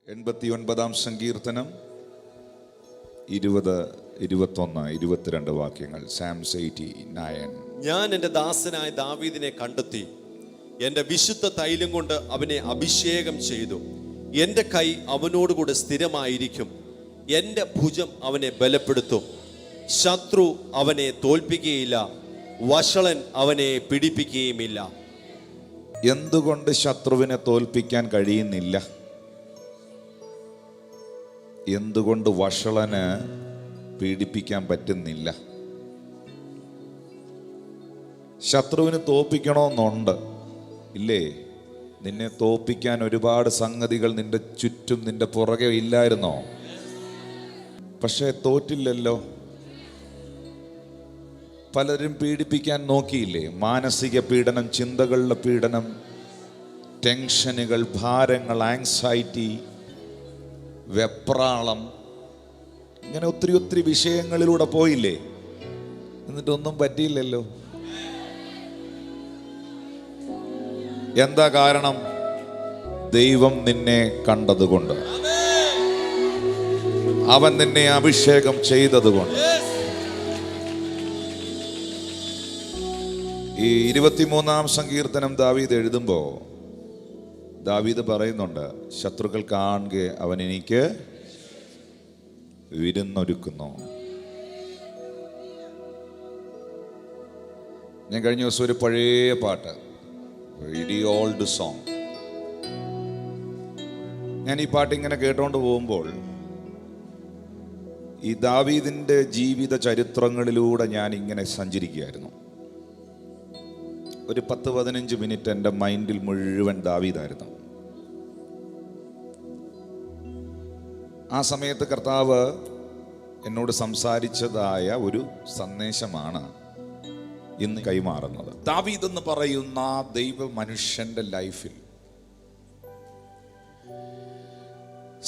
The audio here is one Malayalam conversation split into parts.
89 സങ്കീർത്തനം 20, 21, 22 വാക്യങ്ങൾ. Psalms 89. ഞാൻ എൻ്റെ ദാസനായ ദാവീദിനെ കണ്ടെത്തി, എൻ്റെ വിശുദ്ധ തൈലം കൊണ്ട് അവനെ അഭിഷേകം ചെയ്തു. എൻ്റെ കൈ അവനോടുകൂടെ സ്ഥിരമായിരിക്കും, എൻ്റെ ഭുജം അവനെ ബലപ്പെടുത്തും. ശത്രു അവനെ തോൽപ്പിക്കുകയില്ല, വഷളൻ അവനെ പിടിപ്പിക്കുകയുമില്ല. എന്തുകൊണ്ട് ശത്രുവിനെ തോൽപ്പിക്കാൻ കഴിയുന്നില്ല? എന്തുകൊണ്ട് വഷളന് പീഡിപ്പിക്കാൻ പറ്റുന്നില്ല? ശത്രുവിന് തോൽപ്പിക്കണമെന്നുണ്ട്, ഇല്ലേ? നിന്നെ തോൽപ്പിക്കാൻ ഒരുപാട് സംഗതികൾ നിന്റെ ചുറ്റും, നിന്റെ പുറകെ ഇല്ലായിരുന്നോ? പക്ഷേ തോറ്റില്ലല്ലോ. പലരും പീഡിപ്പിക്കാൻ നോക്കിയില്ലേ? മാനസിക പീഡനം, ചിന്തകളുടെ പീഡനം, ടെൻഷനുകൾ, ഭാരങ്ങൾ, ആങ്സൈറ്റി, വെപ്രാളം, ഇങ്ങനെ ഒത്തിരി ഒത്തിരി വിഷയങ്ങളിലൂടെ പോയില്ലേ? എന്നിട്ടൊന്നും പറ്റിയില്ലല്ലോ. എന്താ കാരണം? ദൈവം നിന്നെ കണ്ടതുകൊണ്ട്, അവൻ നിന്നെ അഭിഷേകം ചെയ്തതുകൊണ്ട്. ഈ 23 സങ്കീർത്തനം ദാവീദ് എഴുതുമ്പോൾ ദാവീദ് പറയുന്നുണ്ട്, ശത്രുക്കൾ കാണുക അവൻ എനിക്ക് വിരുന്നൊരുക്കുന്നു. ഞാൻ കഴിഞ്ഞ ദിവസം ഒരു പഴയ പാട്ട്, വെരി ഓൾഡ് സോങ്, ഞാൻ ഈ പാട്ട് ഇങ്ങനെ കേട്ടോണ്ട് പോകുമ്പോൾ ഈ ദാവീദിന്റെ ജീവിത ചരിത്രങ്ങളിലൂടെ ഞാൻ ഇങ്ങനെ സഞ്ചരിക്കുകയായിരുന്നു. ഒരു 10-15 മിനിറ്റ് എൻ്റെ മൈൻഡിൽ മുഴുവൻ ദാവീദായിരുന്നു. ആ സമയത്ത് കർത്താവ് എന്നോട് സംസാരിച്ചതായ ഒരു സന്ദേശമാണ് ഇന്ന് കൈമാറുന്നത്. ദാവീദ് എന്ന് പറയുന്ന ദൈവ മനുഷ്യന്റെ ലൈഫിൽ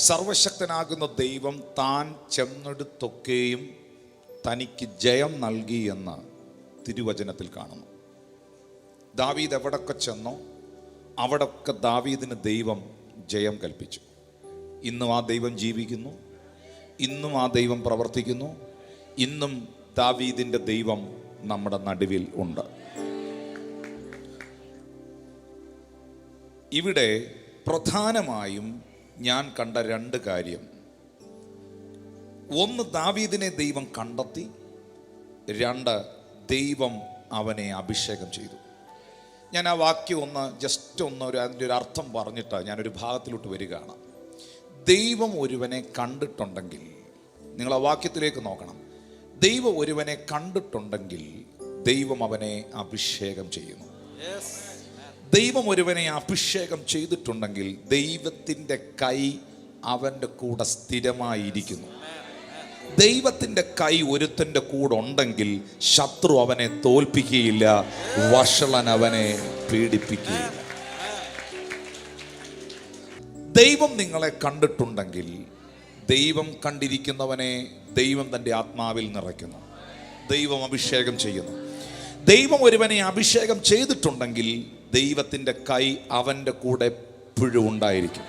സർവശക്തനാകുന്ന ദൈവം താൻ ചെന്നെടുത്തൊക്കെയും തനിക്ക് ജയം നൽകി എന്ന് തിരുവചനത്തിൽ കാണുന്നു. ദാവീദ് എവിടൊക്കെ ചെന്നോ അവിടൊക്കെ ദാവീദിന് ദൈവം ജയം കൽപ്പിച്ചു. ഇന്നും ആ ദൈവം ജീവിക്കുന്നു, ഇന്നും ആ ദൈവം പ്രവർത്തിക്കുന്നു, ഇന്നും ദാവീദിൻ്റെ ദൈവം നമ്മുടെ നടുവിൽ ഉണ്ട്. ഇവിടെ പ്രധാനമായും ഞാൻ കണ്ട 2 കാര്യം. ഒന്ന്, ദാവീദിനെ ദൈവം കണ്ടെത്തി. 2, ദൈവം അവനെ അഭിഷേകം ചെയ്തു. ഞാൻ ആ വാക്യം അതിൻ്റെ ഒരു അർത്ഥം പറഞ്ഞിട്ട് ഞാനൊരു ഭാഗത്തിലോട്ട് വരികയാണ്. ദൈവം ഒരുവനെ കണ്ടിട്ടുണ്ടെങ്കിൽ, നിങ്ങൾ ആ വാക്യത്തിലേക്ക് നോക്കണം. ദൈവം ഒരുവനെ കണ്ടിട്ടുണ്ടെങ്കിൽ ദൈവം അവനെ അഭിഷേകം ചെയ്യുന്നു. ദൈവം ഒരുവനെ അഭിഷേകം ചെയ്തിട്ടുണ്ടെങ്കിൽ ദൈവത്തിൻ്റെ കൈ അവൻ്റെ കൂടെ സ്ഥിരമായിരിക്കുന്നു. ദൈവത്തിൻ്റെ കൈ ഒരുത്തൻ്റെ കൂടെ ഉണ്ടെങ്കിൽ ശത്രു അവനെ തോൽപ്പിക്കുകയില്ല, വഷളൻ അവനെ പീഡിപ്പിക്കുകയില്ല. ദൈവം നിങ്ങളെ കണ്ടിട്ടുണ്ടെങ്കിൽ, ദൈവം കണ്ടിരിക്കുന്നവനെ ദൈവം തൻ്റെ ആത്മാവിൽ നിറയ്ക്കുന്നു, ദൈവം അഭിഷേകം ചെയ്യുന്നു. ദൈവം ഒരുവനെ അഭിഷേകം ചെയ്തിട്ടുണ്ടെങ്കിൽ ദൈവത്തിൻ്റെ കൈ അവൻ്റെ കൂടെ എപ്പോഴും ഉണ്ടായിരിക്കും.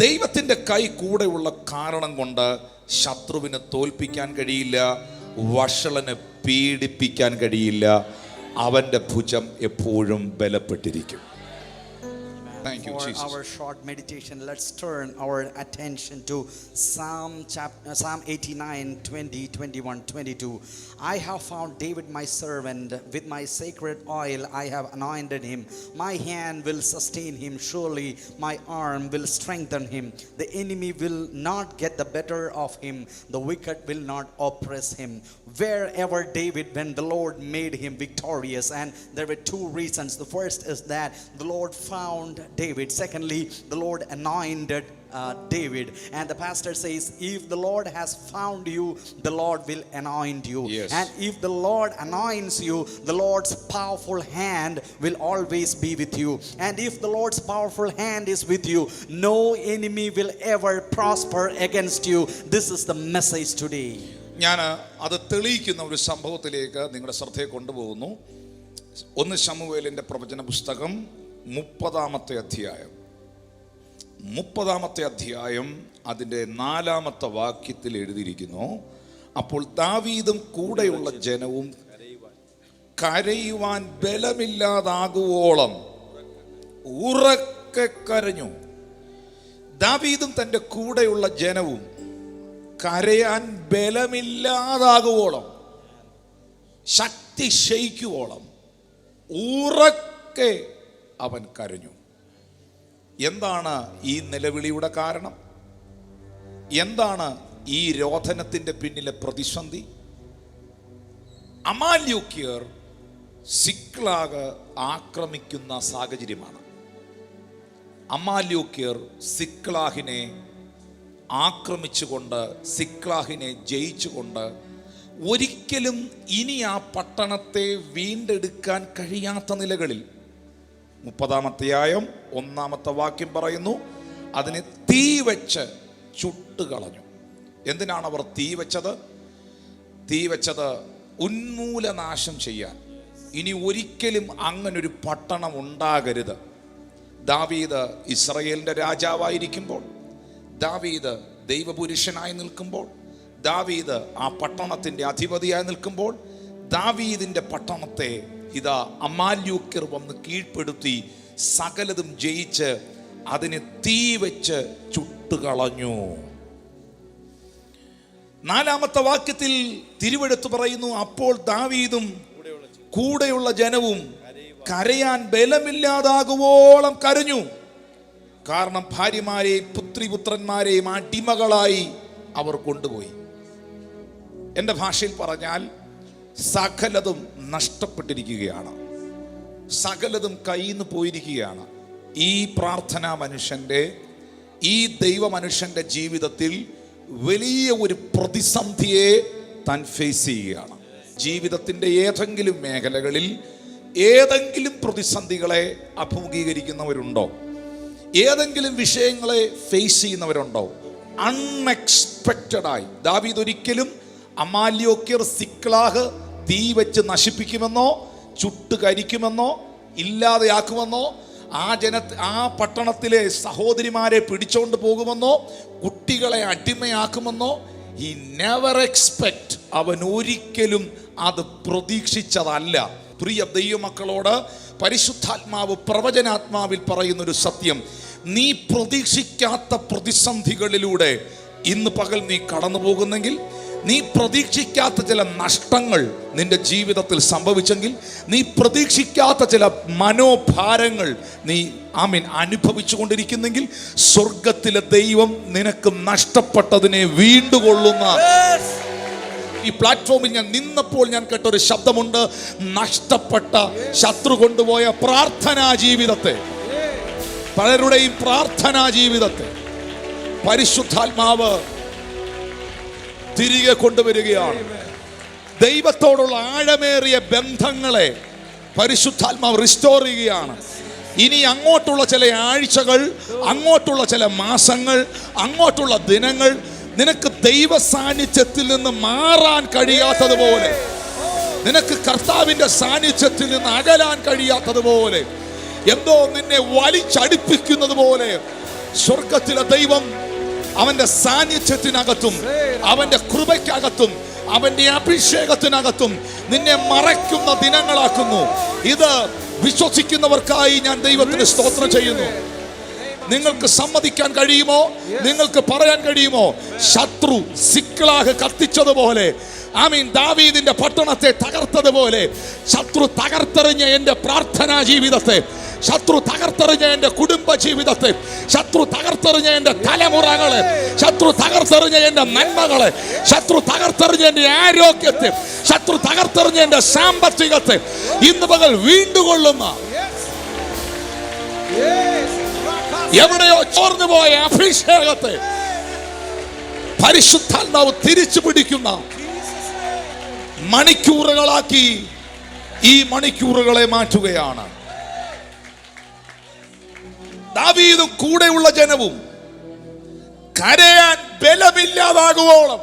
ദൈവത്തിൻ്റെ കൈ കൂടെയുള്ള കാരണം കൊണ്ട് ശത്രുവിനെ തോൽപ്പിക്കാൻ കഴിയില്ല, വഷളനെ പീഡിപ്പിക്കാൻ കഴിയില്ല. അവൻ്റെ ഭുജം എപ്പോഴും ബലപ്പെട്ടിരിക്കും. Thank you, Jesus. For our short meditation, let's turn our attention to Psalm 89, 20, 21, 22. I have found David my servant, with my sacred oil I have anointed him. My hand will sustain him, surely my arm will strengthen him. The enemy will not get the better of him, the wicked will not oppress him. Wherever David went, the Lord made him victorious. And there were 2 reasons. The first is that the Lord found David. Secondly, the Lord anointed David. And the pastor says, if the Lord has found you, the Lord will anoint you. Yes. And if the Lord anoints you, the Lord's powerful hand will always be with you. And if the Lord's powerful hand is with you, no enemy will ever prosper against you. This is the message today. ഞാൻ അത് തെളിയിക്കുന്ന ഒരു സംഭവത്തിലേക്ക് നിങ്ങളുടെ ശ്രദ്ധയെ കൊണ്ടുപോകുന്നു. 1 ശമൂവേലിൻ്റെ പ്രവചന പുസ്തകം 30-ാമത്തെ അധ്യായം 30-ാമത്തെ അധ്യായം അതിൻ്റെ 4-ാമത്തെ വാക്യത്തിൽ എഴുതിയിരിക്കുന്നു, അപ്പോൾ ദാവീദും കൂടെയുള്ള ജനവും കരയുവാൻ ബലമില്ലാതാകുവോളം ഉറക്കെ കരഞ്ഞു. ദാവീദും തൻ്റെ കൂടെയുള്ള ജനവും കരയാൻ ബലമില്ലാതാകുവോളം, ശക്തി ക്ഷയിക്കുവോളം ഉറക്കെ അവൻ കരഞ്ഞു. എന്താണ് ഈ നിലവിളിയുടെ കാരണം? എന്താണ് ഈ രോദനത്തിന്റെ പിന്നിലെ പ്രതിസന്ധി? അമാല്യക്യർ സിക്ലാഗ് ആക്രമിക്കുന്ന സാഹചര്യമാണ്. അമാല്യക്യർ സിക്ലാഹിനെ ആക്രമിച്ചുകൊണ്ട്, സിക്ലാഹിനെ ജയിച്ചുകൊണ്ട് ഒരിക്കലും ഇനി ആ പട്ടണത്തെ വീണ്ടെടുക്കാൻ കഴിയാത്ത നിലകളിൽ 30-ാം അധ്യായം 1-ാമത്തെ വാക്യം പറയുന്നു, അതിനെ തീ വെച്ച് ചുട്ടുകളഞ്ഞു. എന്തിനാണ് അവർ തീ വെച്ചത്? തീ വെച്ചത് ഉന്മൂലനാശം ചെയ്യാൻ. ഇനി ഒരിക്കലും അങ്ങനൊരു പട്ടണം ഉണ്ടാകരുത്. ദാവീദ് ഇസ്രായേലിന്റെ രാജാവായിരിക്കുമ്പോൾ, ദാവീദ് ദൈവപുരുഷനായി നിൽക്കുമ്പോൾ, ദാവീദ് ആ പട്ടണത്തിന്റെ അധിപതിയായി നിൽക്കുമ്പോൾ, ദാവീദിന്റെ പട്ടണത്തെ ഇതാ അമാല്യക്യർ വന്ന് കീഴ്പ്പെടുത്തി സകലതും ജയിച്ച് അതിനെ തീ വെച്ച് ചുട്ടുകളഞ്ഞു. 4-ാമത്തെ വാക്യത്തിൽ തിരുവെടുത്ത് പറയുന്നു, അപ്പോൾ ദാവീദും കൂടെയുള്ള ജനവും കരയാൻ ബലമില്ലാതാകുവോളം കരഞ്ഞു. കാരണം ഭാര്യമാരെയും പുത്രിപുത്രന്മാരെയും അടിമകളായി അവർ കൊണ്ടുപോയി. എൻ്റെ ഭാഷയിൽ പറഞ്ഞാൽ സകലതും നഷ്ടപ്പെട്ടിരിക്കുകയാണ്, സകലതും കയ്യിൽ നിന്ന് പോയിരിക്കുകയാണ്. ഈ പ്രാർത്ഥനാ മനുഷ്യൻ്റെ, ഈ ദൈവ മനുഷ്യൻ്റെ ജീവിതത്തിൽ വലിയ ഒരു പ്രതിസന്ധിയെ താൻ ഫേസ് ചെയ്യുകയാണ്. ജീവിതത്തിൻ്റെ ഏതെങ്കിലും മേഖലകളിൽ ഏതെങ്കിലും പ്രതിസന്ധികളെ അഭിമുഖീകരിക്കുന്നവരുണ്ടോ? ഏതെങ്കിലും വിഷയങ്ങളെ ഫേസ് ചെയ്യുന്നവരുണ്ടോ? അൺഎക്സ്പെക്റ്റഡായി ദാവീദ് ഒരിക്കലും അമാല്യക്യർ സിക്ലാഗ് തീ വെച്ച് നശിപ്പിക്കുമെന്നോ ചുട്ടുകരിക്കുമെന്നോ ഇല്ലാതെയാക്കുമെന്നോ ആ പട്ടണത്തിലെ സഹോദരിമാരെ പിടിച്ചോണ്ട് പോകുമെന്നോ കുട്ടികളെ അടിമയാക്കുമെന്നോ he never expect, അവൻ ഒരിക്കലും അത് പ്രതീക്ഷിച്ചതല്ല. പ്രിയ ദൈവമക്കളോട് പരിശുദ്ധാത്മാവ് പ്രവചനാത്മാവിൽ പറയുന്നൊരു സത്യം, നീ പ്രതീക്ഷിക്കാത്ത പ്രതിസന്ധികളിലൂടെ ഇന്ന് പകൽ നീ കടന്നു പോകുന്നെങ്കിൽ, നീ പ്രതീക്ഷിക്കാത്ത ചില നഷ്ടങ്ങൾ നിന്റെ ജീവിതത്തിൽ സംഭവിച്ചെങ്കിൽ, നീ പ്രതീക്ഷിക്കാത്ത ചില മനോഭാരങ്ങൾ നീ അനുഭവിച്ചു കൊണ്ടിരിക്കുന്നെങ്കിൽ, സ്വർഗത്തിലെ ദൈവം നിനക്ക് നഷ്ടപ്പെട്ടതിനെ വീണ്ടുകൊള്ളുന്ന ഈ പ്ലാറ്റ്ഫോമിൽ ഞാൻ നിന്നപ്പോൾ ഞാൻ കേട്ടൊരു ശബ്ദമുണ്ട്, നഷ്ടപ്പെട്ട ശത്രു കൊണ്ടുപോയ പ്രാർത്ഥനാ ജീവിതത്തെ, പലരുടെയും പ്രാർത്ഥനാ ജീവിതത്തെ പരിശുദ്ധാത്മാവ് തിരികെ കൊണ്ടുവരികയാണ്. ദൈവത്തോടുള്ള ആഴമേറിയ ബന്ധങ്ങളെ പരിശുദ്ധാത്മാവ് റിസ്റ്റോർ ചെയ്യുകയാണ്. ഇനി അങ്ങോട്ടുള്ള ചില ആഴ്ചകൾ, അങ്ങോട്ടുള്ള ചില മാസങ്ങൾ, അങ്ങോട്ടുള്ള ദിനങ്ങൾ നിനക്ക് ദൈവ സാന്നിധ്യത്തിൽ നിന്ന് മാറാൻ കഴിയാത്തതുപോലെ, നിനക്ക് കർത്താവിന്റെ സാന്നിധ്യത്തിൽ നിന്ന് അകലാൻ കഴിയാത്തതുപോലെ, എന്തോ നിന്നെ വലിച്ചടിപ്പിക്കുന്നത് പോലെ സ്വർഗത്തിലെ ദൈവം അവന്റെ സാന്നിധ്യത്തിനകത്തും അവന്റെ കൃപയ്ക്കകത്തും അവന്റെ അഭിഷേകത്തിനകത്തും നിന്നെ മറയ്ക്കുന്ന ദിനങ്ങളാക്കുന്നു. ഇത് വിശ്വസിക്കുന്നവർക്കായി ഞാൻ ദൈവത്തിന് സ്തോത്രം ചെയ്യുന്നു. നിങ്ങൾക്ക് സമ്മതിക്കാൻ കഴിയുമോ? നിങ്ങൾക്ക് പറയാൻ കഴിയുമോ? ശത്രു സിക്ലാഗ് കത്തിച്ചതുപോലെ, ദാവീദിന്റെ പട്ടണത്തെ തകർത്തതുപോലെ, ശത്രു തകർത്തെറിഞ്ഞ എൻ്റെ പ്രാർത്ഥനാ ജീവിതത്തെ, ശത്രു തകർത്തെറിഞ്ഞ എൻ്റെ കുടുംബ ജീവിതത്തെ, ശത്രു തകർത്തെറിഞ്ഞ എൻ്റെ തലമുറകളെ, ശത്രു തകർത്തെറിഞ്ഞ എൻ്റെ നന്മകളെ, ശത്രു തകർത്തെറിഞ്ഞ എൻ്റെ ആരോഗ്യത്തെ, ശത്രു തകർത്തെറിഞ്ഞ എൻ്റെ സാമ്പത്തികത്തെ ഇന്ന് പകൽ വീണ്ടുകൊള്ളുന്ന, എവിടെയോ ചോർന്നു പോയ അഭിഷേകത്തെ പരിശുദ്ധാത്മാവ് തിരിച്ചു പിടിക്കുന്ന മണിക്കൂറുകളാക്കി ഈ മണിക്കൂറുകളെ മാറ്റുകയാണ്. ദാവീദും കൂടെയുള്ള ജനവും കരയാൻ ബലമില്ലാതാകുവോളം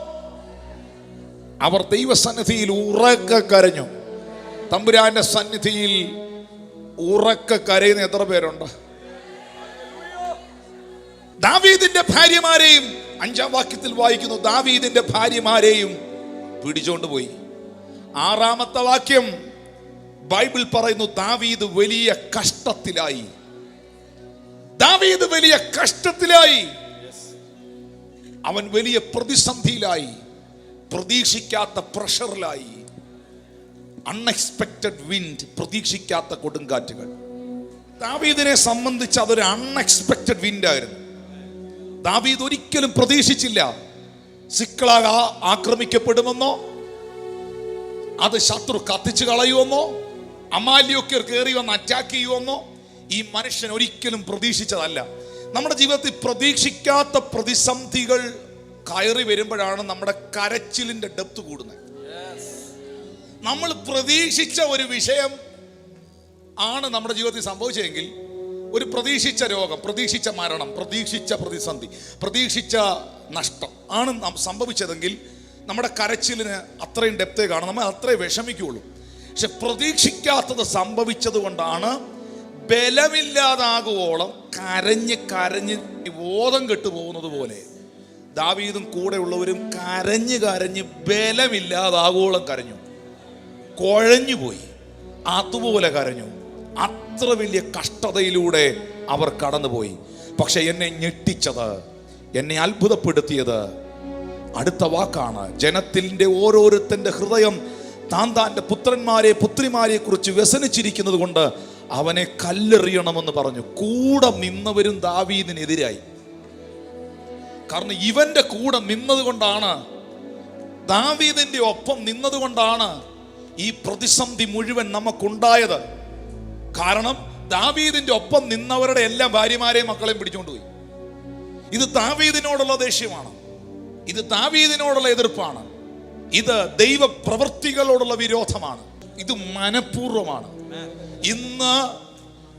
അവർ ദൈവസന്നിധിയിൽ ഉറക്കെ കരഞ്ഞു. തമ്പുരാന്റെ സന്നിധിയിൽ ഉറക്കെ കരയുന്ന എത്ര പേരുണ്ട്? ദാവീദിന്റെ ഭാര്യമാരെയും 5-ാം വാക്യത്തിൽ വായിക്കുന്നു, ദാവീദിന്റെ ഭാര്യമാരെയും പിടിച്ചോണ്ട് പോയി. 6-ാമത്തെ വാക്യം ബൈബിൾ പറയുന്നു, ദാവീദ് വലിയ കഷ്ടത്തിലായി. ദാവീദ് വലിയ കഷ്ടത്തിലായി, അവൻ വലിയ പ്രതിസന്ധിയിലായി, പ്രതീക്ഷിക്കാത്ത പ്രഷറിലായി. അൺഎക്സ്പെക്റ്റഡ് വിൻഡ്, പ്രതീക്ഷിക്കാത്ത കൊടുങ്കാറ്റുകൾ. ദാവീദിനെ സംബന്ധിച്ച് അതൊരു അൺഎക്സ്പെക്റ്റഡ് വിൻഡായിരുന്നു. ദാവീദ് ഒരിക്കലും പ്രതീക്ഷിച്ചില്ല സിക്ലാഗ് ആക്രമിക്കപ്പെടുമെന്നോ, അത് ശത്രു കത്തിച്ചു കളയുമെന്നോ, അമാല്യക്കാർ കയറി വന്ന് അറ്റാക്ക് ചെയ്യുമെന്നോ ഈ മനുഷ്യൻ ഒരിക്കലും പ്രതീക്ഷിച്ചതല്ല. നമ്മുടെ ജീവിതത്തിൽ പ്രതീക്ഷിക്കാത്ത പ്രതിസന്ധികൾ കയറി വരുമ്പോഴാണ് നമ്മുടെ കരച്ചിലിന്റെ ഡെപ്ത് കൂടുന്നത്. നമ്മൾ പ്രതീക്ഷിച്ച ഒരു വിഷയം ആണ് നമ്മുടെ ജീവിതത്തിൽ സംഭവിച്ചതെങ്കിൽ, ഒരു പ്രതീക്ഷിച്ച രോഗം, പ്രതീക്ഷിച്ച മരണം, പ്രതീക്ഷിച്ച പ്രതിസന്ധി, പ്രതീക്ഷിച്ച നഷ്ടം ആണ് സംഭവിച്ചതെങ്കിൽ നമ്മുടെ കരച്ചിലിന് അത്രയും ഡെപ്തേ കാണും, നമ്മൾ അത്രയും വിഷമിക്കുകയുള്ളൂ. പക്ഷെ പ്രതീക്ഷിക്കാത്തത് സംഭവിച്ചത് കൊണ്ടാണ് ബലമില്ലാതാകുവോളം കരഞ്ഞ് കരഞ്ഞ് ബോധം കെട്ടു പോകുന്നത് പോലെ ദാവീദും കൂടെയുള്ളവരും കരഞ്ഞ് കരഞ്ഞ് ബലമില്ലാതാകുവോളം കരഞ്ഞു, കുഴഞ്ഞുപോയി, അതുപോലെ കരഞ്ഞു. അത്ര വലിയ കഷ്ടതയിലൂടെ അവർ കടന്നുപോയി. പക്ഷെ എന്നെ ഞെട്ടിച്ചത്, എന്നെ അത്ഭുതപ്പെടുത്തിയത് അടുത്ത വാക്കാണ്. ജനത്തിന്റെ ഓരോരുത്തന്റെ ഹൃദയം താന്താന്റെ പുത്രന്മാരെ പുത്രിമാരെ കുറിച്ച് വ്യസനിച്ചിരിക്കുന്നത് കൊണ്ട് അവനെ കല്ലെറിയണമെന്ന് പറഞ്ഞു. കൂടെ നിന്നവരും ദാവീദിനെതിരായി. കാരണം ഇവന്റെ കൂടെ നിന്നത് കൊണ്ടാണ്, ദാവീദിന്റെ ഒപ്പം നിന്നത് കൊണ്ടാണ് ഈ പ്രതിസന്ധി മുഴുവൻ നമുക്കുണ്ടായത്. കാരണം ദാവീദിന്റെ ഒപ്പം നിന്നവരുടെ എല്ലാ ഭാര്യമാരെയും മക്കളെയും പിടിച്ചുകൊണ്ടുപോയി. ഇത് ദാവീദിനോടുള്ള ദേഷ്യമാണ്, ഇത് ദാവീദിനോടുള്ള എതിർപ്പാണ്, ഇത് ദൈവ പ്രവൃത്തികളോടുള്ള വിരോധമാണ്, ഇത് മനഃപൂർവ്വമാണ്. ഇന്ന്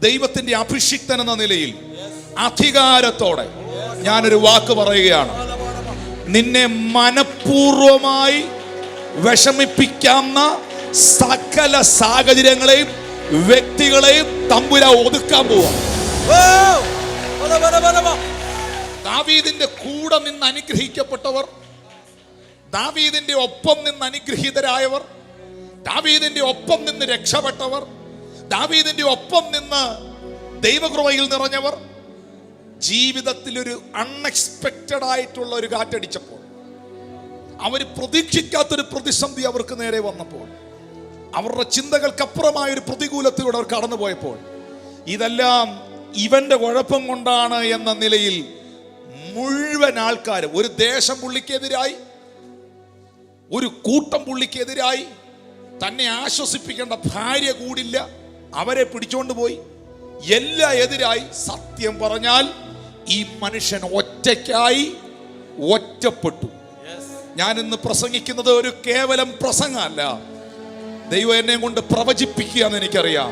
ദൈവത്തിന്റെ അഭിഷിക്തൻ എന്ന നിലയിൽ അധികാരത്തോടെ ഞാനൊരു വാക്ക് പറയുകയാണ്. നിന്നെ മനഃപൂർവ്വമായി വിഷമിപ്പിക്കാവുന്ന സകല സാഹചര്യങ്ങളെയും വ്യക്തികളെയും തമ്പുരാ ഒതുക്കാൻ പോവാ. ദാവീദിന്റെ കൂടെ നിന്ന് അനുഗ്രഹിക്കപ്പെട്ടവർ, ദാവീദിന്റെ ഒപ്പം നിന്ന് അനുഗ്രഹീതരായവർ, ദാവീദിന്റെ ഒപ്പം നിന്ന് രക്ഷപ്പെട്ടവർ, ദാവീദിന്റെ ഒപ്പം നിന്ന് ദൈവകൃപയിൽ നിറഞ്ഞവർ, ജീവിതത്തിൽ ഒരു അൺഎക്സ്പെക്റ്റഡ് ആയിട്ടുള്ള ഒരു കാറ്റടിച്ചപ്പോൾ, അവർ പ്രതീക്ഷിക്കാത്തൊരു പ്രതിസന്ധി അവർക്ക് നേരെ വന്നപ്പോൾ, അവരുടെ ചിന്തകൾക്കപ്പുറമായ ഒരു പ്രതികൂലത്തിലൂടെ അവർ കടന്നുപോയപ്പോൾ, ഇതെല്ലാം ഇവന്റെ കുഴപ്പം കൊണ്ടാണ് എന്ന നിലയിൽ മുഴുവൻ ആൾക്കാരും, ഒരു ദേശം പുള്ളിക്കെതിരായി, ഒരു കൂട്ടം പുള്ളിക്കെതിരായി, തന്നെ ആശ്വസിപ്പിക്കേണ്ട ഭാര്യ കൂടില്ല, അവരെ പിടിച്ചോണ്ട് പോയി, എല്ലാം എതിരായി. സത്യം പറഞ്ഞാൽ ഈ മനുഷ്യൻ ഒറ്റയ്ക്കായി, ഒറ്റപ്പെട്ടു. ഞാൻ ഇന്ന് പ്രസംഗിക്കുന്നത് ഒരു കേവലം പ്രസംഗമല്ല, ദൈവം എന്നെ കൊണ്ട് പ്രവചിപ്പിക്കുക എന്ന് എനിക്കറിയാം.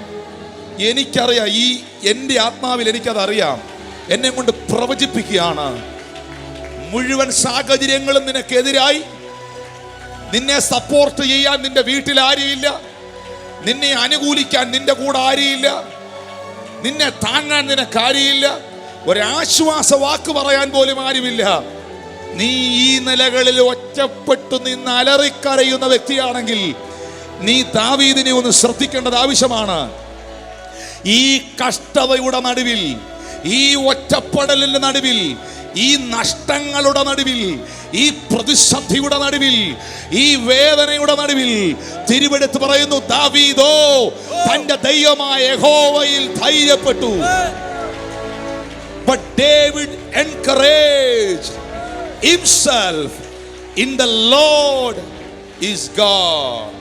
ഈ എൻ്റെ ആത്മാവിൽ എനിക്കതറിയാം. എന്നെ കൊണ്ട് പ്രവചിപ്പിക്കുകയാണ്. മുഴുവൻ സാഹചര്യങ്ങളും നിനക്കെതിരായി, നിന്നെ സപ്പോർട്ട് ചെയ്യാൻ നിന്റെ വീട്ടിൽ ആരുമില്ല, നിന്നെ അനുകൂലിക്കാൻ നിന്റെ കൂടെ ആരുമില്ല, നിന്നെ താങ്ങാൻ നിനക്ക് ആരുമില്ല, ഒരാശ്വാസ വാക്ക് പറയാൻ പോലും ആരുമില്ല. നീ ഈ നിലകളിൽ ഒറ്റപ്പെട്ടു നിന്ന് അലറിക്കരയുന്ന വ്യക്തിയാണെങ്കിൽ നീ ദാവീദിനെ ഒന്ന് ശ്രദ്ധിക്കേണ്ടത് ആവശ്യമാണ്. ഈ കഷ്ടതയുടെ നടുവിൽ, ഈ ഒറ്റപ്പെടലിന്റെ നടുവിൽ, ഈ നഷ്ടങ്ങളുടെ നടുവിൽ, ഈ പ്രതിസന്ധിയുടെ നടുവിൽ, ഈ വേദനയുടെ നടുവിൽ തിരുവെടുത്ത് പറയുന്നു, ദാവീദോ തന്റെ ദൈവമായ യഹോവയിൽ ധൈര്യപ്പെട്ടു. But David encouraged himself in the Lord is God.